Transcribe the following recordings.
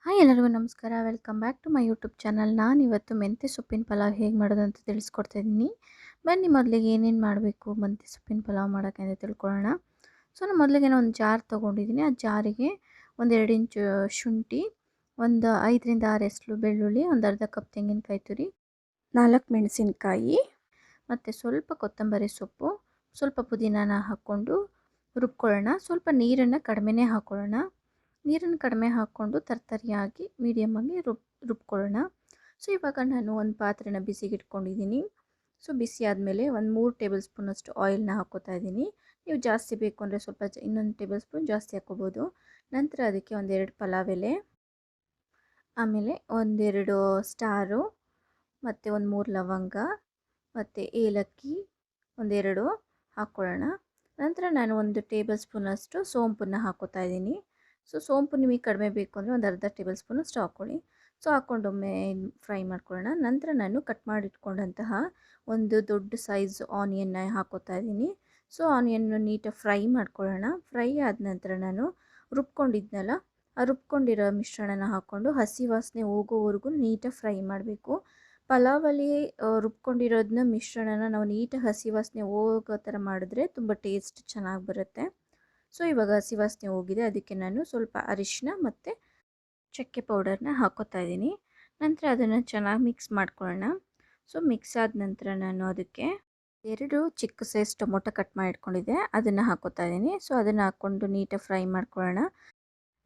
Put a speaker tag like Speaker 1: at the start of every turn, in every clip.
Speaker 1: Hi ಎಲ್ಲರಿಗೂ ನಮಸ್ಕಾರ. Welcome back to my YouTube channel. ನಾನಿವತ್ತು ಮೆಂತ್ಯ ಸೊಪ್ಪಿನ ಪಲಾವ್ ಹೇಗೆ ಮಾಡೋದು ಅಂತ ತಿಳಿಸ್ಕೊಡ್ತಾ ಇದ್ದೀನಿ. ಬನ್ನಿ ಮೊದಲಿಗೆ ಏನೇನು ಮಾಡಬೇಕು ಮೆಂತ್ಯ ಸೊಪ್ಪಿನ ಪಲಾವ್ ಮಾಡೋಕ್ಕೆ ಅಂತ ತಿಳ್ಕೊಳ್ಳೋಣ. ಸೊ ನಾನು ಮೊದಲಿಗೆ ಒಂದು ಜಾರ್ ತೊಗೊಂಡಿದ್ದೀನಿ. ಆ ಜಾರಿಗೆ ಒಂದು 2 ಇಂಚು ಶುಂಠಿ, ಒಂದು 5ರಿಂದ 6 ಎಸಳು ಬೆಳ್ಳುಳ್ಳಿ, ಒಂದು ಅರ್ಧ ಕಪ್ ತೆಂಗಿನಕಾಯಿ ತುರಿ, 4 ಮೆಣಸಿನಕಾಯಿ ಮತ್ತು ಸ್ವಲ್ಪ ಕೊತ್ತಂಬರಿ ಸೊಪ್ಪು, ಸ್ವಲ್ಪ ಪುದೀನಾನ ಹಾಕ್ಕೊಂಡು ರುಬ್ಕೊಳ್ಳೋಣ. ಸ್ವಲ್ಪ ನೀರನ್ನು ಕಡಿಮೆನೇ ಹಾಕ್ಕೊಳ್ಳೋಣ. ನೀರನ್ನು ಕಡಿಮೆ ಹಾಕ್ಕೊಂಡು ತರ್ತರಿಯಾಗಿ ಮೀಡಿಯಮ್ಮಾಗಿ ರುಬ್ಕೊಳ್ಳೋಣ. ಸೊ ಇವಾಗ ನಾನು ಒಂದು ಪಾತ್ರೆನ ಬಿಸಿಗೆ ಇಟ್ಕೊಂಡಿದ್ದೀನಿ. ಸೊ ಬಿಸಿ ಆದಮೇಲೆ ಒಂದು 3 ಟೇಬಲ್ ಸ್ಪೂನಷ್ಟು ಆಯಿಲ್ನ ಹಾಕ್ಕೋತಾ ಇದ್ದೀನಿ. ನೀವು ಜಾಸ್ತಿ ಬೇಕು ಅಂದರೆ ಸ್ವಲ್ಪ ಇನ್ನೊಂದು ಟೇಬಲ್ ಸ್ಪೂನ್ ಜಾಸ್ತಿ ಹಾಕ್ಕೋಬೋದು. ನಂತರ ಅದಕ್ಕೆ ಒಂದೆರಡು ಪಲಾವ್ ಎಲೆ, ಆಮೇಲೆ ಒಂದೆರಡು ಸ್ಟಾರು ಮತ್ತು ಒಂದು 3 ಲವಂಗ ಮತ್ತು ಏಲಕ್ಕಿ ಒಂದೆರಡು ಹಾಕ್ಕೊಳ್ಳೋಣ. ನಂತರ ನಾನು ಒಂದು ಟೇಬಲ್ ಸ್ಪೂನಷ್ಟು ಸೋಂಪನ್ನು ಹಾಕ್ಕೋತಾ ಇದ್ದೀನಿ. ಸೊ ಸೋಂಪು ನಿಮಗೆ ಕಡಿಮೆ ಬೇಕು ಅಂದರೆ ಒಂದು ಅರ್ಧ ಟೇಬಲ್ ಸ್ಪೂನಷ್ಟು ಹಾಕ್ಕೊಳ್ಳಿ. ಸೊ ಹಾಕ್ಕೊಂಡೊಮ್ಮೆ ಫ್ರೈ ಮಾಡ್ಕೊಳ್ಳೋಣ. ನಂತರ ನಾನು ಕಟ್ ಮಾಡಿಟ್ಕೊಂಡಂತಹ ಒಂದು ದೊಡ್ಡ ಸೈಜ್ ಆನಿಯನ್ನ ಹಾಕ್ಕೋತಾ ಇದ್ದೀನಿ. ಸೊ ಆನಿಯನ್ನು ನೀಟಾಗಿ ಫ್ರೈ ಮಾಡ್ಕೊಳ್ಳೋಣ. ಫ್ರೈ ಆದ ನಂತರ ನಾನು ರುಬ್ಕೊಂಡಿದ್ನಲ್ಲ, ಆ ರುಬ್ಕೊಂಡಿರೋ ಮಿಶ್ರಣನ ಹಾಕ್ಕೊಂಡು ಹಸಿ ವಾಸನೆ ಹೋಗೋವರೆಗೂ ನೀಟಾಗಿ ಫ್ರೈ ಮಾಡಬೇಕು. ಪಲಾವಲ್ಲಿ ರುಬ್ಕೊಂಡಿರೋದನ್ನ ಮಿಶ್ರಣನ ನಾವು ನೀಟಾಗಿ ಹಸಿ ವಾಸನೆ ಹೋಗೋ ಥರ ಮಾಡಿದ್ರೆ ತುಂಬ ಟೇಸ್ಟ್ ಚೆನ್ನಾಗಿ ಬರುತ್ತೆ. ಸೊ ಇವಾಗ ಹಸಿ ವಾಸನೆ ಹೋಗಿದೆ. ಅದಕ್ಕೆ ನಾನು ಸ್ವಲ್ಪ ಅರಿಶಿನ ಮತ್ತು ಚಕ್ಕೆ ಪೌಡರ್ನ ಹಾಕ್ಕೋತಾ ಇದ್ದೀನಿ. ನಂತರ ಅದನ್ನು ಚೆನ್ನಾಗಿ ಮಿಕ್ಸ್ ಮಾಡ್ಕೊಳ್ಳೋಣ. ಸೊ ಮಿಕ್ಸ್ ಆದ ನಂತರ ನಾನು ಅದಕ್ಕೆ 2 ಚಿಕ್ಕ ಸೈಜ್ ಟೊಮೊಟೊ ಕಟ್ ಮಾಡಿ ಇಟ್ಕೊಂಡಿದ್ದೆ, ಅದನ್ನು ಹಾಕ್ಕೋತಾ ಇದ್ದೀನಿ. ಸೊ ಅದನ್ನು ಹಾಕ್ಕೊಂಡು ನೀಟಾಗಿ ಫ್ರೈ ಮಾಡ್ಕೊಳ್ಳೋಣ.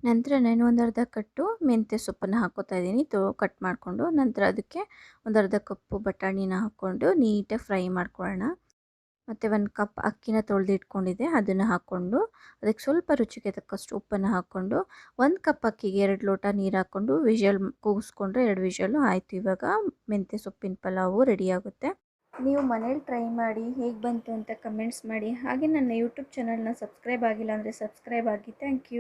Speaker 1: ನಂತರ ನಾನು ಒಂದು ಅರ್ಧ ಕಟ್ಟು ಮೆಂತ್ಯ ಸೊಪ್ಪನ್ನು ಹಾಕ್ಕೋತಾ ಇದ್ದೀನಿ ಕಟ್ ಮಾಡಿಕೊಂಡು. ನಂತರ ಅದಕ್ಕೆ ಒಂದು ಅರ್ಧ ಕಪ್ಪು ಬಟಾಣಿನ ಹಾಕ್ಕೊಂಡು ನೀಟಾಗಿ ಫ್ರೈ ಮಾಡ್ಕೊಳ್ಳೋಣ. ಮತ್ತು 1 ಕಪ್ ಅಕ್ಕಿನ ತೊಳೆದಿಟ್ಕೊಂಡಿದ್ದೆ, ಅದನ್ನು ಹಾಕ್ಕೊಂಡು ಅದಕ್ಕೆ ಸ್ವಲ್ಪ ರುಚಿಗೆ ತಕ್ಕಷ್ಟು ಉಪ್ಪನ್ನು ಹಾಕ್ಕೊಂಡು 1 ಕಪ್ ಅಕ್ಕಿಗೆ 2 ಲೋಟ ನೀರು ಹಾಕ್ಕೊಂಡು ವಿಷಲ್ ಕೂಗಿಸ್ಕೊಂಡ್ರೆ 2 ವಿಷಲು ಆಯಿತು. ಇವಾಗ ಮೆಂತ್ಯ ಸೊಪ್ಪಿನ ಪಲಾವು ರೆಡಿಯಾಗುತ್ತೆ. ನೀವು ಮನೇಲಿ ಟ್ರೈ ಮಾಡಿ ಹೇಗೆ ಬಂತು ಅಂತ ಕಮೆಂಟ್ಸ್ ಮಾಡಿ. ಹಾಗೆ ನನ್ನ ಯೂಟ್ಯೂಬ್ ಚಾನಲ್ನ ಸಬ್ಸ್ಕ್ರೈಬ್ ಆಗಿಲ್ಲ ಅಂದರೆ ಸಬ್ಸ್ಕ್ರೈಬ್ ಆಗಿ. Thank you.